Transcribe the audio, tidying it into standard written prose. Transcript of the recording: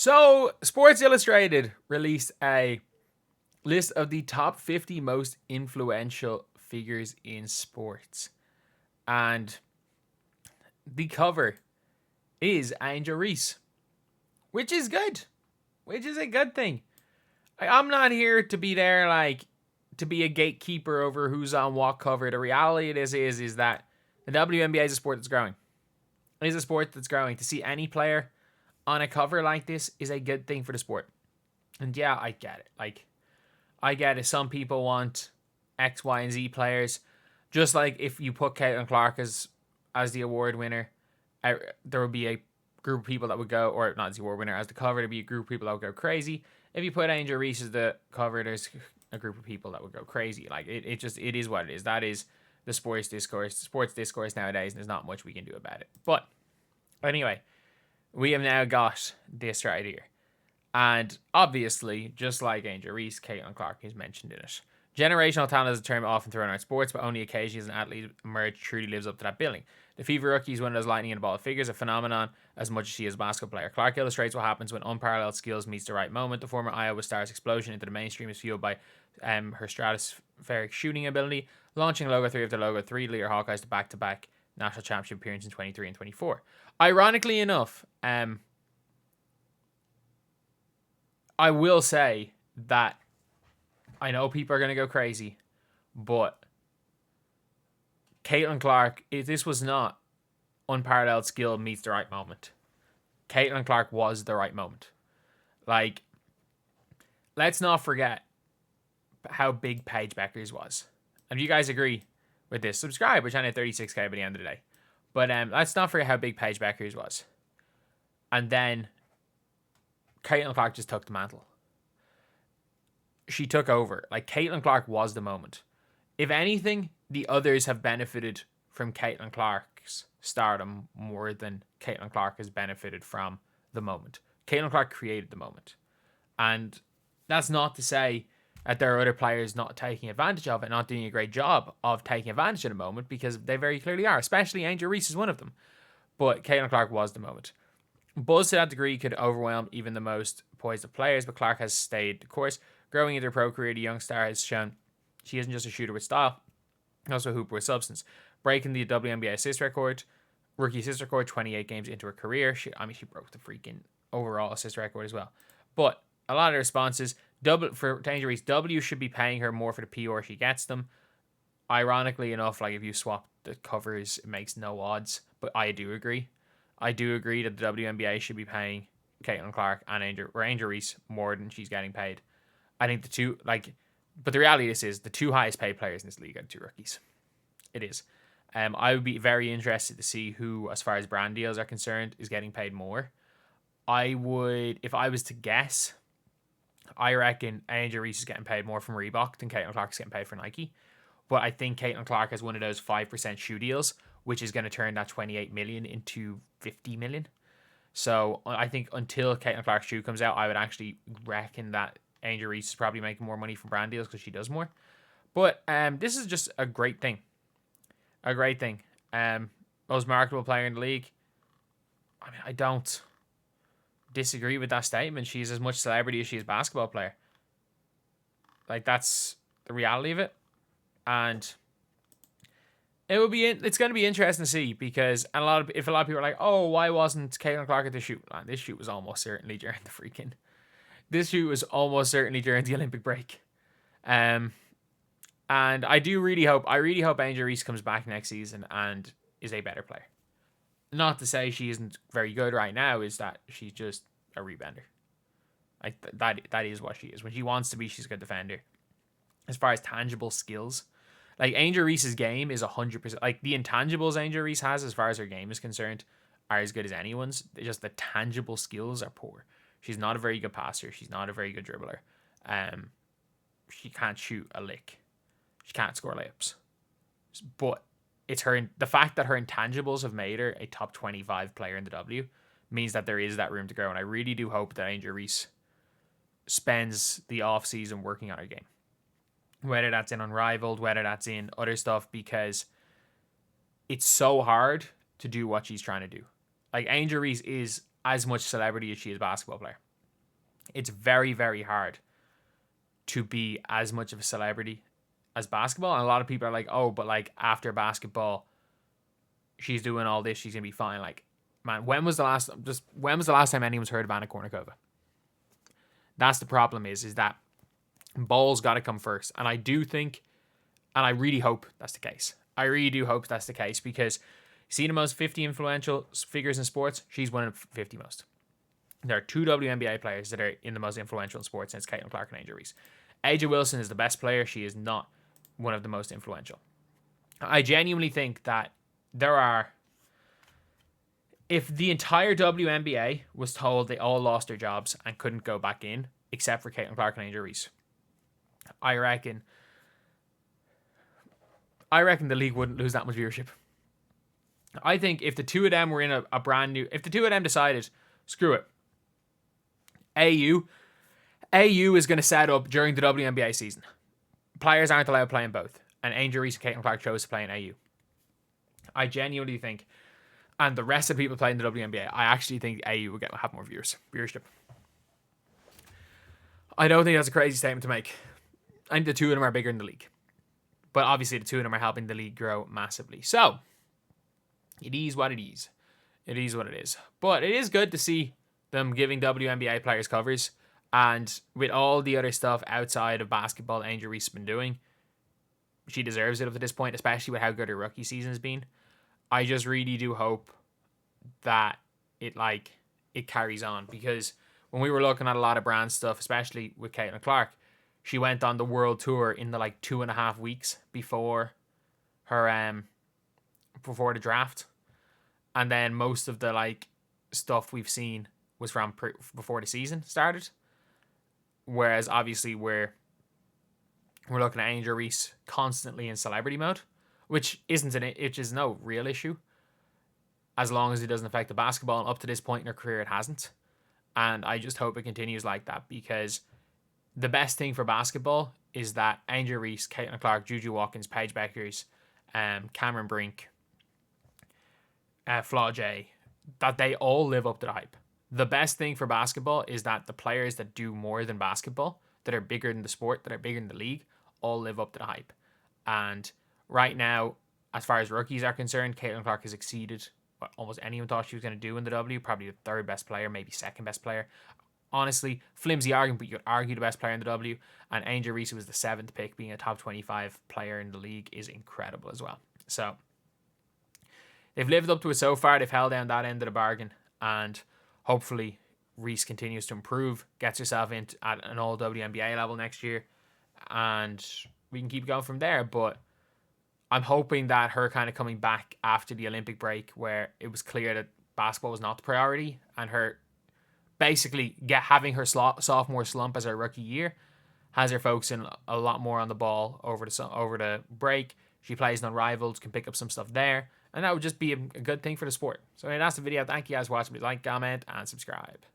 So, Sports Illustrated released a list of the top 50 most influential figures in sports. And the cover is Angel Reese, which is good, which is a good thing. I'm not here to be there, like, to be a gatekeeper over who's on what cover. The reality of this is that the WNBA is a sport that's growing. It is a sport that's growing. To see any player on a cover like this is a good thing for the sport. And yeah, I get it. Like, I get it. Some people want X, Y, and Z players. Just like if you put Caitlin Clark as the award winner, there would be a group of people that would go, or not as the award winner, as the cover, there'd be a group of people that would go crazy. If you put Angel Reese as the cover, there's a group of people that would go crazy. Like, it is what it is. That is the sports discourse nowadays, and there's not much we can do about it. But anyway, we have now got this right here. And obviously, just like Angel Reese, Caitlin Clark is mentioned in it. Generational talent is a term often thrown around sports, but only occasionally as an athlete emerge truly lives up to that billing. The FIFA rookie is one of those lightning in the ball figures, a phenomenon as much as she is a basketball player. Clark illustrates what happens when unparalleled skills meets the right moment. The former Iowa star's explosion into the mainstream is fueled by her stratospheric shooting ability, launching Logo 3 after Logo 3, leader Hawkeyes to back-to-back national championship appearances in 23 and 24. Ironically enough, I will say that I know people are going to go crazy, but Caitlin Clark, this was not unparalleled skill meets the right moment. Caitlin Clark was the right moment. Like, let's not forget how big Paige Beckers was. And if you guys agree with this, subscribe. We're trying to hit 36k by the end of the day. But let's not forget how big Paige Beckers was. And then Caitlin Clark just took the mantle. She took over. Like, Caitlin Clark was the moment. If anything, the others have benefited from Caitlin Clark's stardom more than Caitlin Clark has benefited from the moment. Caitlin Clark created the moment. And that's not to say that there are other players not taking advantage of it, not doing a great job of taking advantage of the moment, because they very clearly are, especially Angel Reese is one of them. But Caitlin Clark was the moment. Buzz to that degree could overwhelm even the most poised of players, but Clark has stayed the course. Growing into her pro career, the young star has shown she isn't just a shooter with style, also a hooper with substance. Breaking the WNBA assist record, rookie assist record, 28 games into her career. She broke the freaking overall assist record as well. But a lot of the responses, for Angel Reese, W should be paying her more for the PR she gets them. Ironically enough, like, if you swap the covers, it makes no odds. But I do agree. I do agree that the WNBA should be paying Caitlin Clark and Angel Reese more than she's getting paid. I think the two, but the reality of this is the two highest paid players in this league are the two rookies. It is. I would be very interested to see who, as far as brand deals are concerned, is getting paid more. If I was to guess, I reckon Angel Reese is getting paid more from Reebok than Caitlin Clark is getting paid for Nike. But I think Caitlin Clark has one of those 5% shoe deals, which is going to turn that 28 million into 50 million. So I think until Caitlin Clark's shoe comes out, I would actually reckon that Angel Reese is probably making more money from brand deals because she does more. But this is just a great thing. A great thing. Most marketable player in the league. I mean, I don't disagree with that statement. She's as much celebrity as she is a basketball player. Like, that's the reality of it. And it's going to be interesting to see, because if a lot of people are like, oh, why wasn't Caitlin Clark at this shoot? Man, this shoot was almost certainly during the Olympic break. And I really hope Angel Reese comes back next season and is a better player. Not to say she isn't very good right now, is that she's just a rebounder. Like, that is what she is. When she wants to be, she's a good defender. As far as tangible skills, like, Angel Reese's game is 100%. Like, the intangibles Angel Reese has, as far as her game is concerned, are as good as anyone's. Just the tangible skills are poor. She's not a very good passer. She's not a very good dribbler. She can't shoot a lick. She can't score layups. But it's the fact that her intangibles have made her a top 25 player in the W means that there is that room to grow. And I really do hope that Angel Reese spends the off season working on her game. Whether that's in Unrivaled, whether that's in other stuff, because it's so hard to do what she's trying to do. Like, Angel Reese is as much celebrity as she is a basketball player. It's very, very hard to be as much of a celebrity as basketball. And a lot of people are like, oh, but like after basketball, she's doing all this, she's gonna be fine. Like, man, when was the last time anyone's heard of Anna Kournikova? That's the problem is that ball's got to come first. And I do think, and I really hope that's the case. I really do hope that's the case, because see the most 50 influential figures in sports, she's one of 50 most. There are 2 WNBA players that are in the most influential in sports, and it's Caitlin Clark and Angel Reese. A'ja Wilson is the best player. She is not one of the most influential. I genuinely think that if the entire WNBA was told they all lost their jobs and couldn't go back in, except for Caitlin Clark and Angel Reese, I reckon the league wouldn't lose that much viewership. I think if the 2 of them were in a brand new... If the 2 of them decided, screw it, AU is going to set up during the WNBA season. Players aren't allowed playing both. And Angel Reese and Caitlin Clark chose to play in AU. I genuinely think, and the rest of the people playing the WNBA, I actually think AU will have more viewership. I don't think that's a crazy statement to make. I think the 2 of them are bigger in the league. But obviously the 2 of them are helping the league grow massively. So, it is what it is. It is what it is. But it is good to see them giving WNBA players covers. And with all the other stuff outside of basketball Angel Reese has been doing, she deserves it up to this point, especially with how good her rookie season has been. I just really do hope that it carries on, because when we were looking at a lot of brand stuff, especially with Caitlin Clark, she went on the world tour in the 2.5 weeks before her before the draft, and then most of the stuff we've seen was from before the season started. Whereas obviously we're looking at Angel Reese constantly in celebrity mode, which is no real issue, as long as it doesn't affect the basketball. And up to this point in her career, it hasn't. And I just hope it continues like that, because the best thing for basketball is that Angel Reese, Caitlin Clark, Juju Watkins, Paige Beckers, Cameron Brink, Flaw J, that they all live up to the hype. The best thing for basketball is that the players that do more than basketball, that are bigger than the sport, that are bigger than the league, all live up to the hype. And right now, as far as rookies are concerned, Caitlin Clark has exceeded what almost anyone thought she was going to do in the W. Probably the 3rd best player, maybe 2nd best player. Honestly, flimsy argument, but you could argue the best player in the W. And Angel Reese, who was the 7th pick, being a top 25 player in the league, is incredible as well. So they've lived up to it so far. They've held down that end of the bargain, and hopefully Reese continues to improve, gets herself into at an all WNBA level next year, and we can keep going from there. But I'm hoping that her kind of coming back after the Olympic break, where it was clear that basketball was not the priority, and her basically having her sophomore slump as her rookie year, has her focusing a lot more on the ball over the break. She plays in Unrivaled, can pick up some stuff there, and that would just be a good thing for the sport. So that's the video. Thank you guys for watching. Please like, comment, and subscribe.